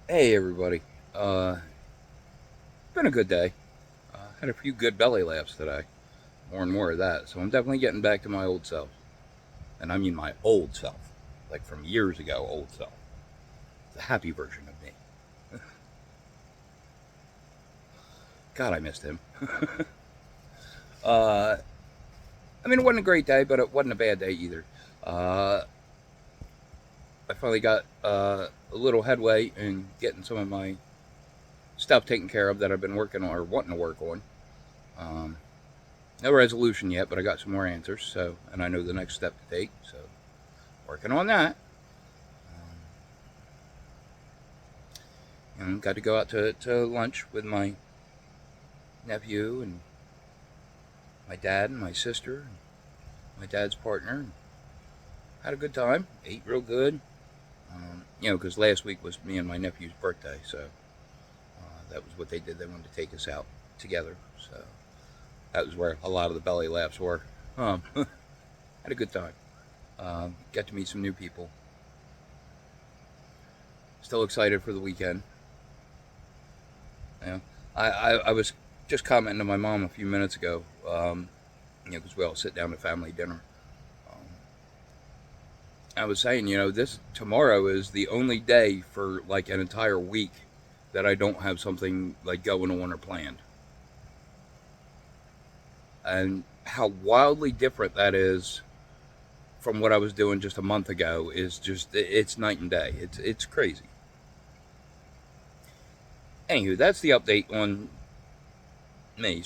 Hey everybody. Been a good day. Had a few good belly laughs today. More and more of that. So I'm definitely getting back to my old self. And I mean my old self. Like from years ago, old self. The happy version of me. God, I missed him. uh, I mean, it wasn't a great day, but it wasn't a bad day either. Uh, I finally got a little headway in getting some of my stuff taken care of that I've been working on or wanting to work on. Um, no resolution yet, but I got some more answers. So, and I know the next step to take. So, working on that. And got to go out to lunch with my nephew and my dad and my sister and my dad's partner. Had a good time. Ate real good. Because last week was me and my nephew's birthday, so that was what they did. They wanted to take us out together, so that was where a lot of the belly laughs were. Had a good time. Got to meet some new people. Still excited for the weekend. Yeah, I was just commenting to my mom a few minutes ago. Because we all sit down to family dinner. Um, I was saying, this tomorrow is the only day for like an entire week that I don't have something like going on or planned. And how wildly different that is from what I was doing just a month ago is just it's night and day. It's crazy. Anywho, that's the update on me.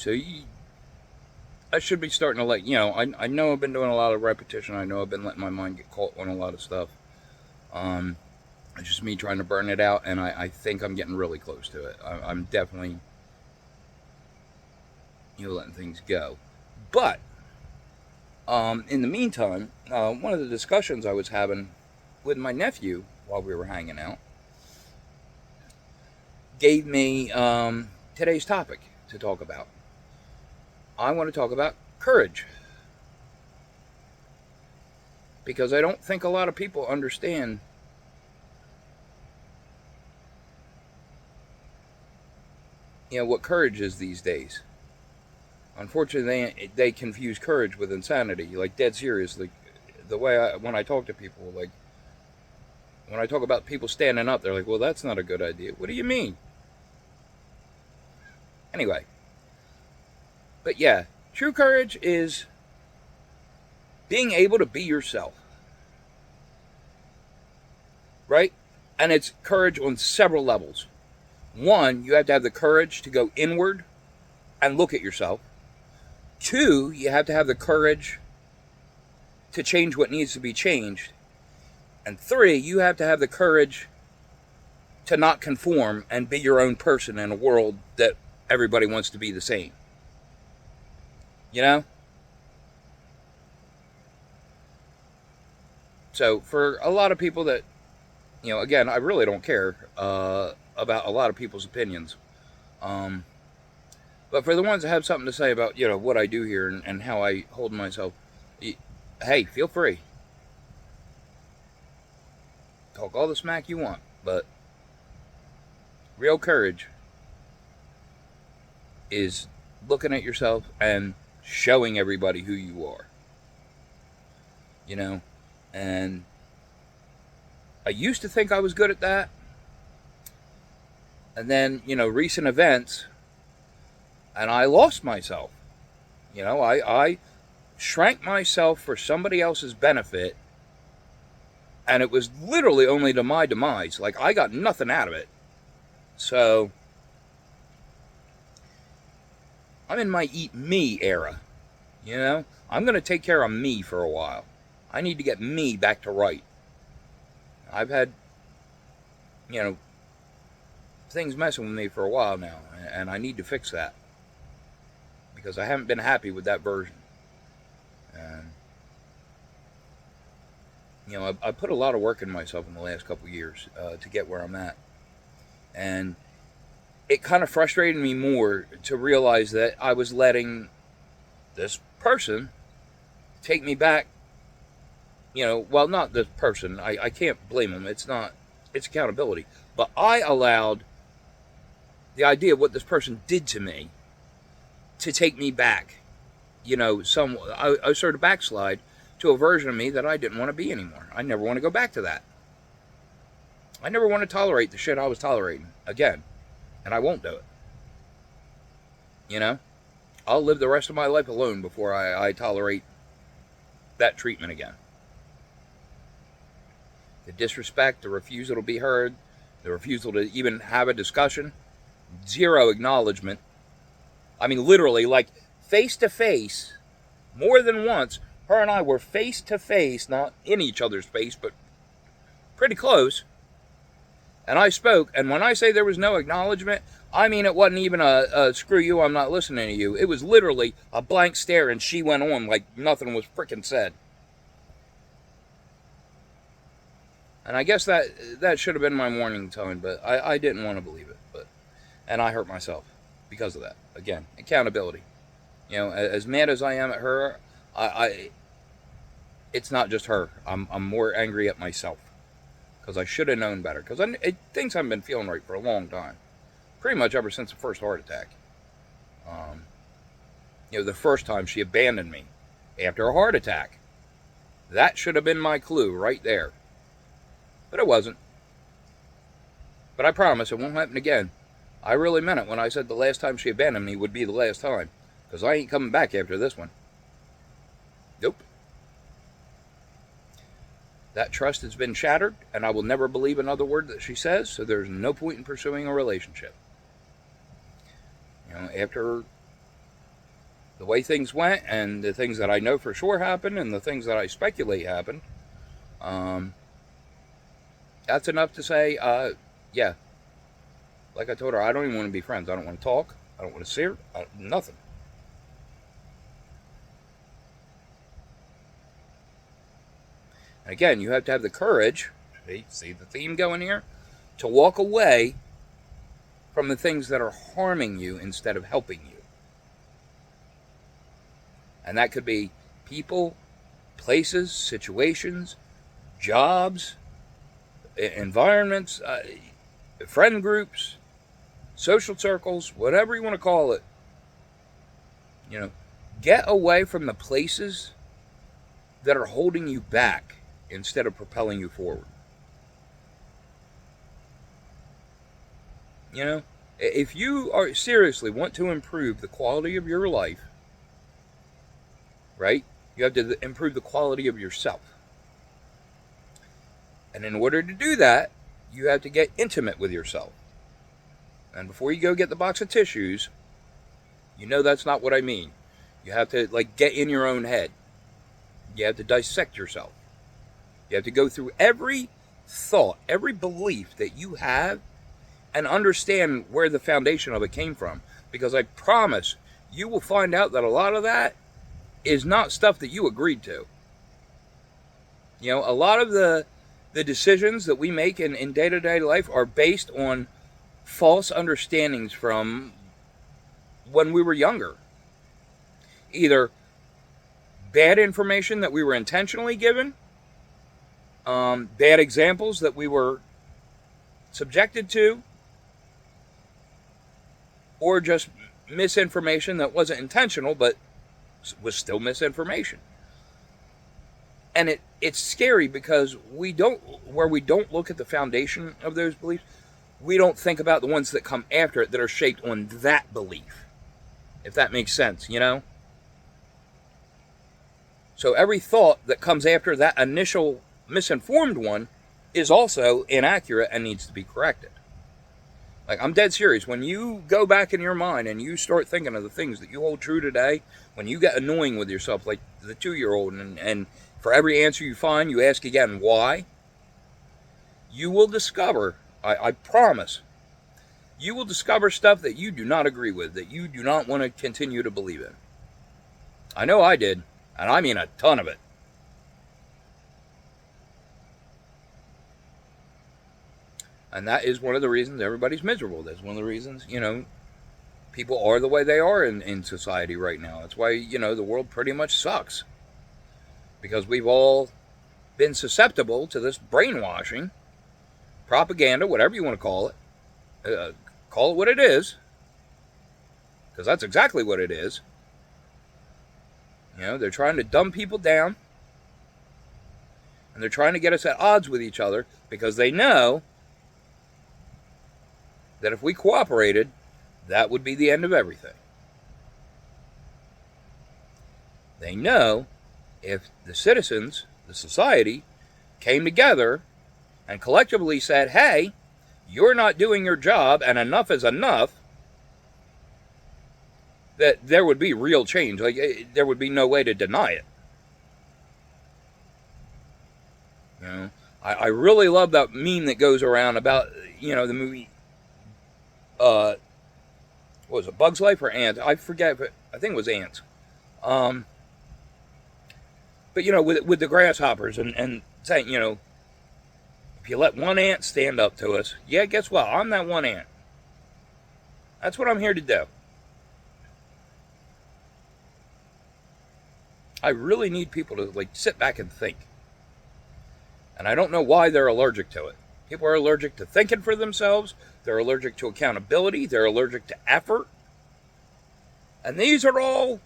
I should be starting to I know I've been doing a lot of repetition. I know I've been letting my mind get caught on a lot of stuff. Um, it's just me trying to burn it out, and I think I'm getting really close to it. I'm definitely letting things go. But in the meantime, one of the discussions I was having with my nephew while we were hanging out gave me today's topic to talk about. I want to talk about courage because I don't think a lot of people understand what courage is these days. Unfortunately, they confuse courage with insanity. Like dead seriously, the way when I talk to people, like when I talk about people standing up, they're like, "Well, that's not a good idea." What do you mean? Anyway, but yeah, true courage is being able to be yourself, right? And it's courage on several levels. One, you have to have the courage to go inward and look at yourself. Two, you have to have the courage to change what needs to be changed. And three, you have to have the courage to not conform and be your own person in a world that everybody wants to be the same. You know? So for a lot of people that, again, I really don't care about a lot of people's opinions. Um, but for the ones that have something to say about, what I do here and how I hold myself, hey, feel free. Talk all the smack you want. But real courage is looking at yourself and showing everybody who you are. You know? And I used to think I was good at that. And then, recent events, and I lost myself. I shrank myself for somebody else's benefit, and it was literally only to my demise. Like, I got nothing out of it. So, I'm in my eat me era. I'm going to take care of me for a while. I need to get me back to right. I've had, you know, things messing with me for a while now, and I need to fix that because I haven't been happy with that version. And I put a lot of work in myself in the last couple of years to get where I'm at, and it kind of frustrated me more to realize that I was letting this person take me back. Well, not this person. I can't blame him. It's not. It's accountability. But I allowed the idea of what this person did to me to take me back. I started to backslide to a version of me that I didn't want to be anymore. I never want to go back to that. I never want to tolerate the shit I was tolerating again. And I won't do it. I'll live the rest of my life alone before I tolerate that treatment again. The disrespect, the refusal to be heard, the refusal to even have a discussion, zero acknowledgement. I mean, literally, like face to face, more than once, her and I were face to face, not in each other's face, but pretty close. And I spoke, and when I say there was no acknowledgement, I mean it wasn't even a screw you, I'm not listening to you. It was literally a blank stare, and she went on like nothing was frickin' said. And I guess that should have been my warning tone, but I didn't want to believe it. And I hurt myself because of that. Again, accountability. As mad as I am at her, it's not just her. I'm more angry at myself because I should have known better. Because things haven't been feeling right for a long time, pretty much ever since the first heart attack. The first time she abandoned me after a heart attack, that should have been my clue right there. But it wasn't. But I promise it won't happen again. I really meant it when I said the last time she abandoned me would be the last time. Because I ain't coming back after this one. Nope. That trust has been shattered, and I will never believe another word that she says, so there's no point in pursuing a relationship. After the way things went, and the things that I know for sure happened, and the things that I speculate happened, that's enough to say, yeah. Like I told her, I don't even want to be friends. I don't want to talk. I don't want to see her. Nothing. And again, you have to have the courage, see the theme going here, to walk away from the things that are harming you instead of helping you. And that could be people, places, situations, jobs, environments, friend groups, social circles, whatever you want to call it. Get away from the places that are holding you back instead of propelling you forward. If you are seriously want to improve the quality of your life, right, you have to improve the quality of yourself. And in order to do that, you have to get intimate with yourself. And before you go get the box of tissues, that's not what I mean. You have to get in your own head. You have to dissect yourself. You have to go through every thought, every belief that you have, and understand where the foundation of it came from. Because I promise you will find out that a lot of that is not stuff that you agreed to. A lot of the decisions that we make in day-to-day life are based on false understandings from when we were younger. Either bad information that we were intentionally given, bad examples that we were subjected to, or just misinformation that wasn't intentional but was still misinformation. And it's scary because we don't look at the foundation of those beliefs, we don't think about the ones that come after it that are shaped on that belief. If that makes sense, So every thought that comes after that initial misinformed one is also inaccurate and needs to be corrected. I'm dead serious. When you go back in your mind and you start thinking of the things that you hold true today, when you get annoying with yourself, like the 2-year-old, and for every answer you find, you ask again, why? You will discover, I promise, you will discover stuff that you do not agree with, that you do not want to continue to believe in. I know I did, and I mean a ton of it. And that is one of the reasons everybody's miserable. That's one of the reasons, people are the way they are in society right now. That's why, the world pretty much sucks. Because we've all been susceptible to this brainwashing propaganda, whatever you want to call it what it is, because that's exactly what it is. They're trying to dumb people down, and they're trying to get us at odds with each other because they know that if we cooperated, that would be the end of everything. They know if the citizens, the society, came together and collectively said, hey, you're not doing your job and enough is enough, that there would be real change. Like, there would be no way to deny it. I really love that meme that goes around about, the movie, what was it, Bug's Life or Ants? I forget, but I think it was Ants. But, with the grasshoppers and saying, if you let one ant stand up to us, yeah, guess what? I'm that one ant. That's what I'm here to do. I really need people to sit back and think. And I don't know why they're allergic to it. People are allergic to thinking for themselves. They're allergic to accountability. They're allergic to effort. And these are all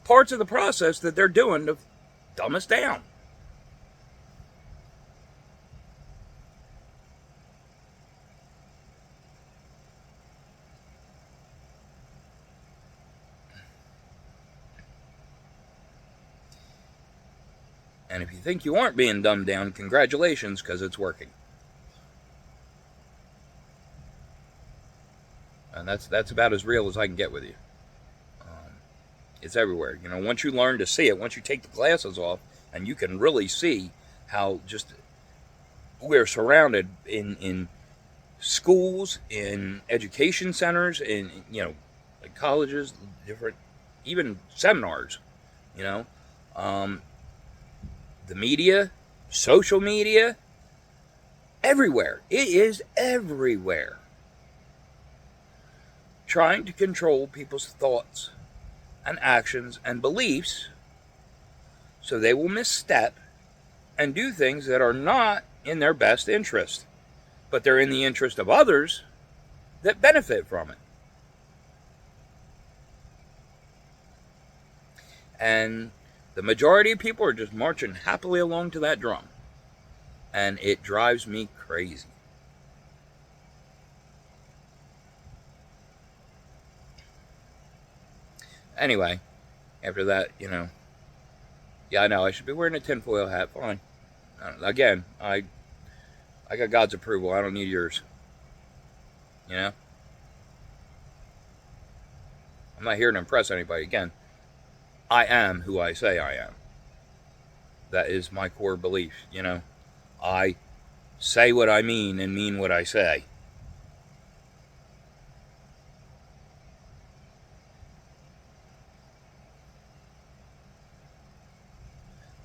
parts of the process that they're doing to dumb us down. And if you think you aren't being dumbed down, congratulations, because it's working. And that's about as real as I can get with you. It's everywhere. Once you learn to see it, once you take the glasses off, and you can really see how just we're surrounded in schools, in education centers, in colleges, different, even seminars. The media, social media, everywhere. It is everywhere. Trying to control people's thoughts and actions and beliefs so they will misstep and do things that are not in their best interest, but they're in the interest of others that benefit from it. And the majority of people are just marching happily along to that drum. And it drives me crazy. Anyway, after that, yeah, I know, I should be wearing a tinfoil hat, fine. Again, I got God's approval, I don't need yours. I'm not here to impress anybody. Again, I am who I say I am. That is my core belief, I say what I mean and mean what I say.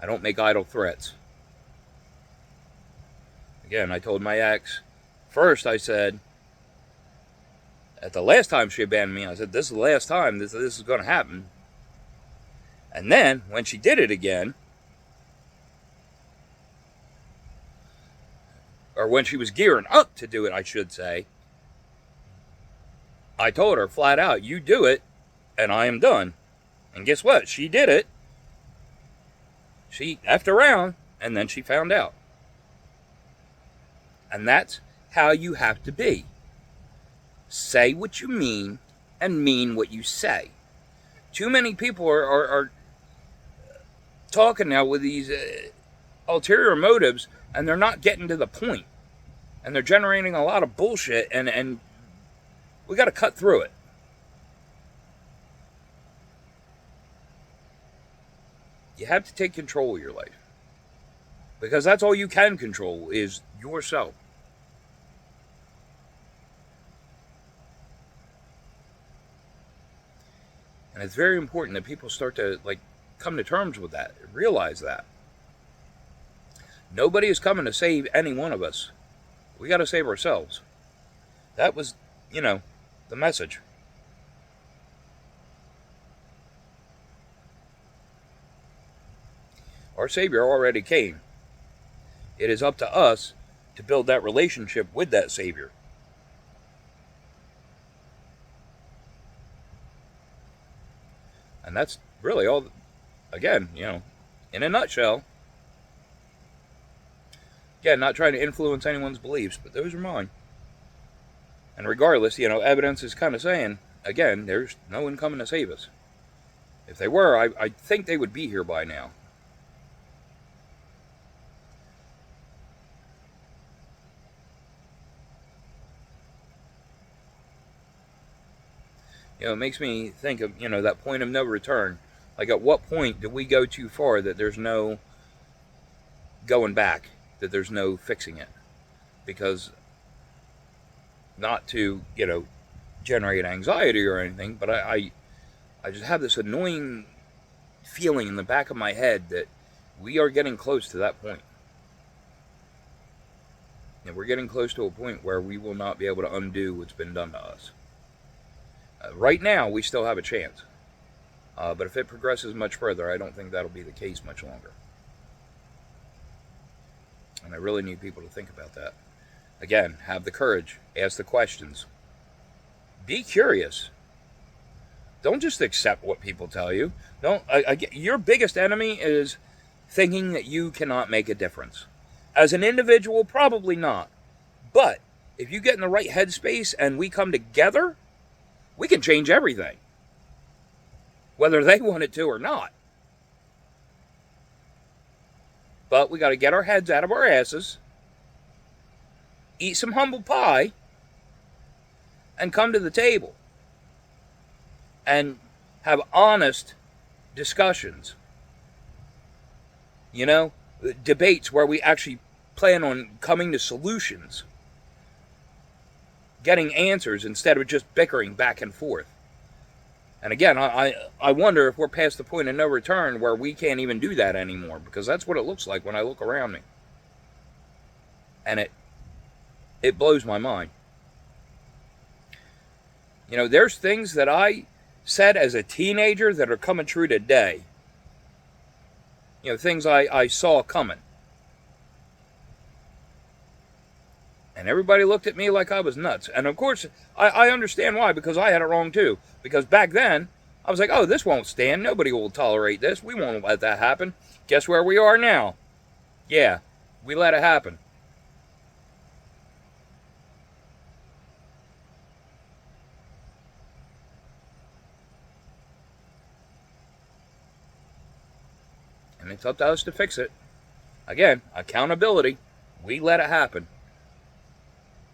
I don't make idle threats. Again, I told my ex, first I said, at the last time she abandoned me, I said, this is the last time this is going to happen. And then, when she did it again, or when she was gearing up to do it, I should say, I told her flat out, you do it, and I am done. And guess what? She did it. She effed around, and then she found out. And that's how you have to be. Say what you mean, and mean what you say. Too many people are talking now with these ulterior motives, and they're not getting to the point. And they're generating a lot of bullshit, and we got to cut through it. You have to take control of your life. Because that's all you can control is yourself. And it's very important that people start to come to terms with that, realize that. Nobody is coming to save any one of us. We got to save ourselves. That was, the message. Our Savior already came. It is up to us to build that relationship with that Savior. And that's really all, again, in a nutshell. Again, not trying to influence anyone's beliefs, but those are mine. And regardless, evidence is kind of saying, again, there's no one coming to save us. If they were, I think they would be here by now. It makes me think of, that point of no return. Like, at what point do we go too far that there's no going back, that there's no fixing it? Because, not to, generate anxiety or anything, but I just have this annoying feeling in the back of my head that we are getting close to that point. And we're getting close to a point where we will not be able to undo what's been done to us. Right now, we still have a chance. But if it progresses much further, I don't think that'll be the case much longer. And I really need people to think about that. Again, have the courage. Ask the questions. Be curious. Don't just accept what people tell you. Your biggest enemy is thinking that you cannot make a difference. As an individual, probably not. But if you get in the right headspace and we come together, we can change everything. Whether they want it to or not. But we got to get our heads out of our asses, eat some humble pie, and come to the table. And have honest discussions. Debates where we actually plan on coming to solutions. Getting answers instead of just bickering back and forth. And again, I wonder if we're past the point of no return where we can't even do that anymore, because that's what it looks like when I look around me. And it blows my mind. There's things that I said as a teenager that are coming true today. Things I saw coming. And everybody looked at me like I was nuts. And of course, I understand why, because I had it wrong too. Because back then, I was like, oh, this won't stand. Nobody will tolerate this. We won't let that happen. Guess where we are now? Yeah, we let it happen. And it's up to us to fix it. Again, accountability. We let it happen.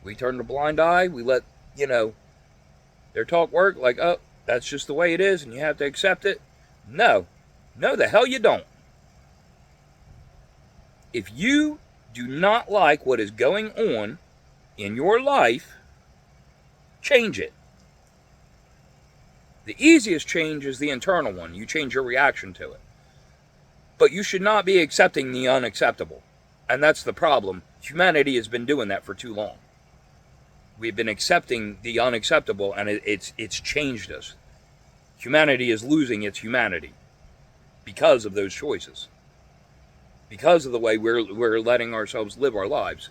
We turned a blind eye. We let, their talk work like, oh, that's just the way it is and you have to accept it. No. No, the hell you don't. If you do not like what is going on in your life, change it. The easiest change is the internal one. You change your reaction to it. But you should not be accepting the unacceptable. And that's the problem. Humanity has been doing that for too long. We've been accepting the unacceptable, and it's changed us. Humanity is losing its humanity because of those choices. Because of the way we're letting ourselves live our lives.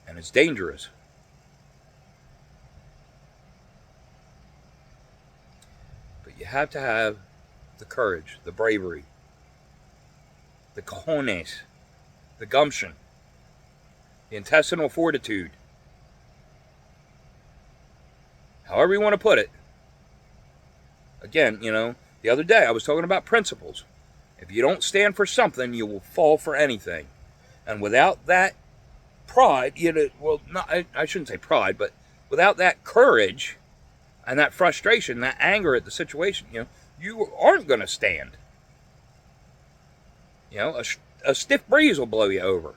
And it's dangerous. But you have to have the courage, the bravery, the cojones, the gumption, the intestinal fortitude, however you want to put it. Again, the other day I was talking about principles. If you don't stand for something, you will fall for anything. And without that pride, I shouldn't say pride, but without that courage and that frustration, that anger at the situation, you aren't going to stand. A stiff breeze will blow you over.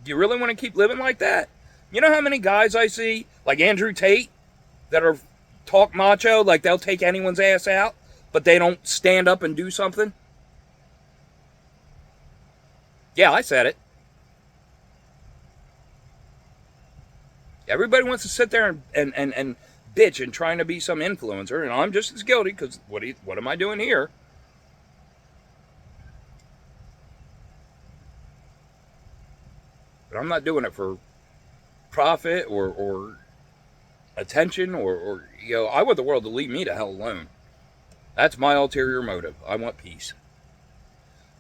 Do you really want to keep living like that? You know how many guys I see, like Andrew Tate, that are talk macho, like they'll take anyone's ass out, but they don't stand up and do something? Yeah, I said it. Everybody wants to sit there and bitch and trying to be some influencer, and I'm just as guilty, because what am I doing here? But I'm not doing it for profit or attention or I want the world to leave me to hell alone. That's my ulterior motive. I want peace.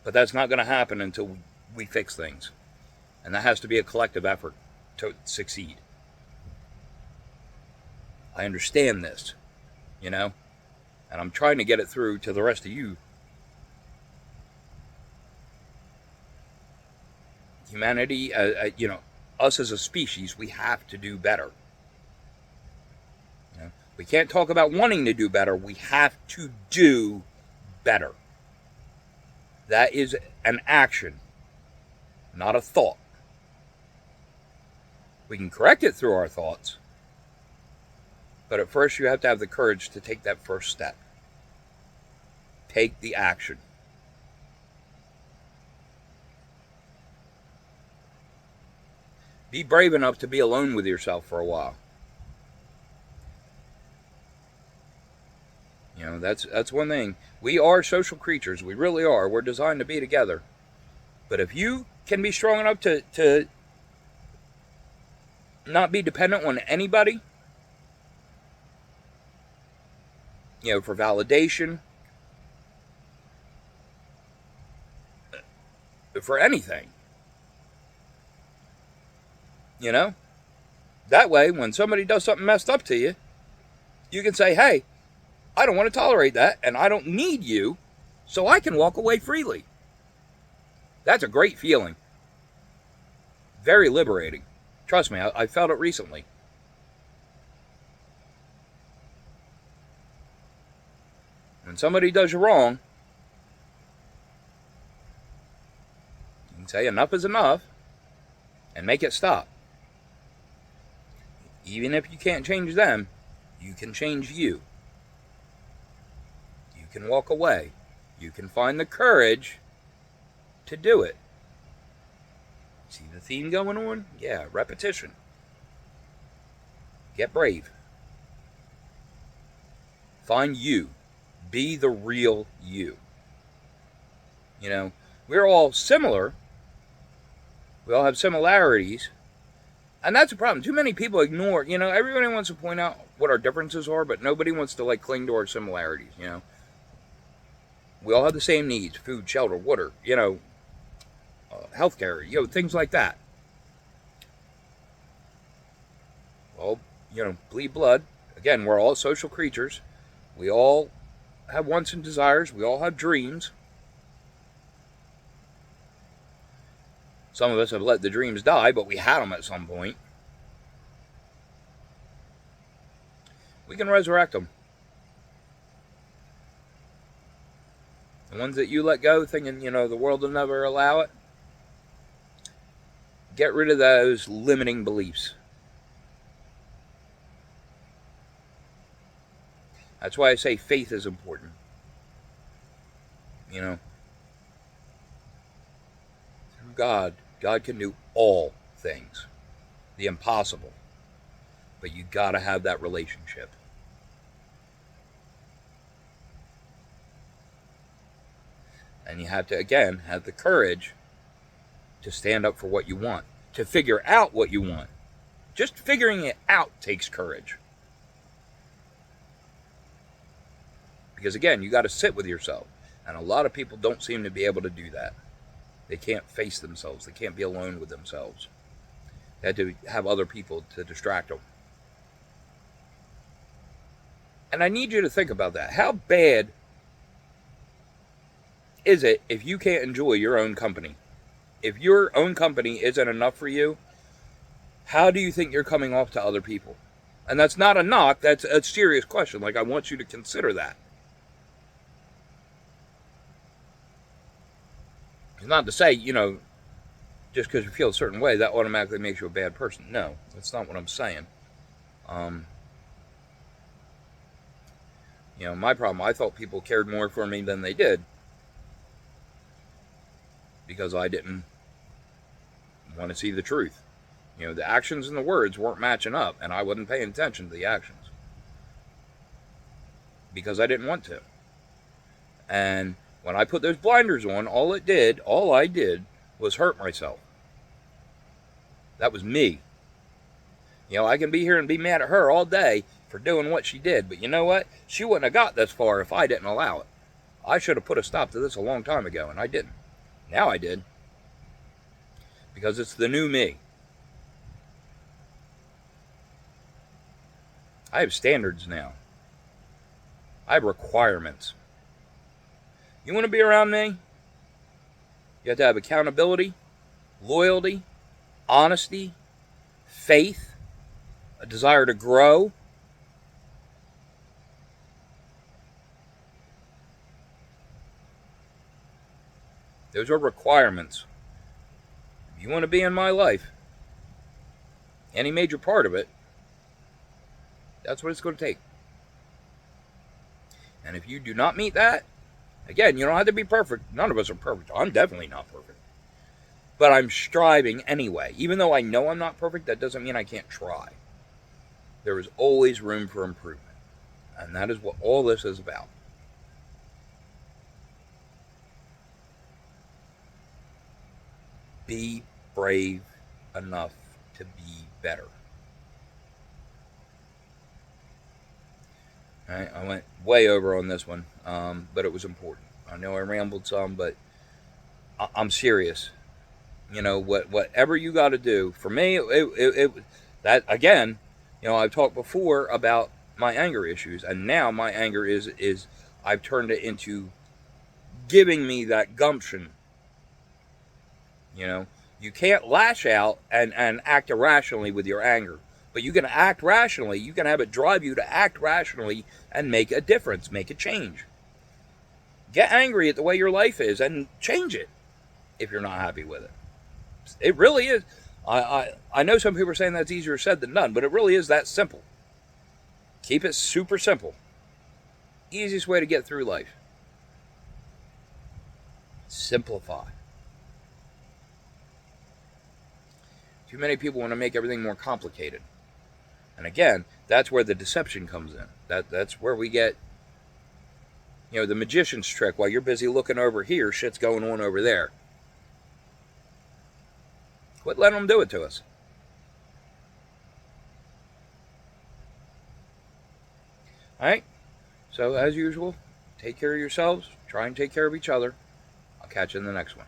But that's not going to happen until we fix things. And that has to be a collective effort to succeed. I understand this, and I'm trying to get it through to the rest of you. Humanity, us as a species, we have to do better. We can't talk about wanting to do better. We have to do better. That is an action, not a thought. We can correct it through our thoughts, but at first you have to have the courage to take that first step. Take the action. Be brave enough to be alone with yourself for a while. That's one thing. We are social creatures. We really are. We're designed to be together. But if you can be strong enough to not be dependent on anybody, for validation, for anything, that way when somebody does something messed up to you, you can say, hey, I don't want to tolerate that, and I don't need you, so I can walk away freely. That's a great feeling. Very liberating. Trust me, I felt it recently. When somebody does you wrong, you can say enough is enough and make it stop. Even if you can't change them, you can change you. You can walk away. You can find the courage to do it. See the theme going on? Yeah, repetition. Get brave. Find you. Be the real you. We're all similar. We all have similarities. And that's a problem. Too many people ignore, everybody wants to point out what our differences are, but nobody wants to cling to our similarities, We all have the same needs: food, shelter, water, healthcare, things like that. Well, bleed blood. Again, we're all social creatures. We all have wants and desires. We all have dreams. Some of us have let the dreams die, but we had them at some point. We can resurrect them. The ones that you let go thinking, the world will never allow it. Get rid of those limiting beliefs. That's why I say faith is important. Through God can do all things. The impossible. But you gotta have that relationship. And you have to, again, have the courage to stand up for what you want. To figure out what you want. Just figuring it out takes courage. Because again, you got to sit with yourself. And a lot of people don't seem to be able to do that. They can't face themselves. They can't be alone with themselves. They have to have other people to distract them. And I need you to think about that. How bad is it if you can't enjoy your own company? If your own company isn't enough for you, how do you think you're coming off to other people? And that's not a knock. That's a serious question. I want you to consider that. It's not to say, just because you feel a certain way, that automatically makes you a bad person. No, that's not what I'm saying. My problem, I thought people cared more for me than they did. Because I didn't want to see the truth. The actions and the words weren't matching up, and I wasn't paying attention to the actions. Because I didn't want to. And when I put those blinders on, all I did was hurt myself. That was me. You know, I can be here and be mad at her all day for doing what she did, but you know what? She wouldn't have got this far if I didn't allow it. I should have put a stop to this a long time ago, and I didn't. Now I did. Because it's the new me. I have standards now. I have requirements. You want to be around me? You have to have accountability, loyalty, honesty, faith, a desire to grow. Those are requirements. If you want to be in my life, any major part of it, that's what it's going to take. And if you do not meet that, again, you don't have to be perfect. None of us are perfect. I'm definitely not perfect. But I'm striving anyway. Even though I know I'm not perfect, that doesn't mean I can't try. There is always room for improvement. And that is what all this is about. Be brave enough to be better. All right, I went way over on this one, but it was important. I know I rambled some, but I'm serious. You know, whatever you got to do. For me, that again, you know, I've talked before about my anger issues, and now my anger is I've turned it into giving me that gumption. You know, you can't lash out and act irrationally with your anger, but you can act rationally. You can have it drive you to act rationally and make a difference, make a change. Get angry at the way your life is and change it if you're not happy with it. It really is. I know some people are saying that's easier said than done, but it really is that simple. Keep it super simple. Easiest way to get through life. Simplify. Too many people want to make everything more complicated. And again, that's where the deception comes in. That's where we get, you know, the magician's trick. While you're busy looking over here, shit's going on over there. Quit letting them do it to us. Alright? So, as usual, take care of yourselves. Try and take care of each other. I'll catch you in the next one.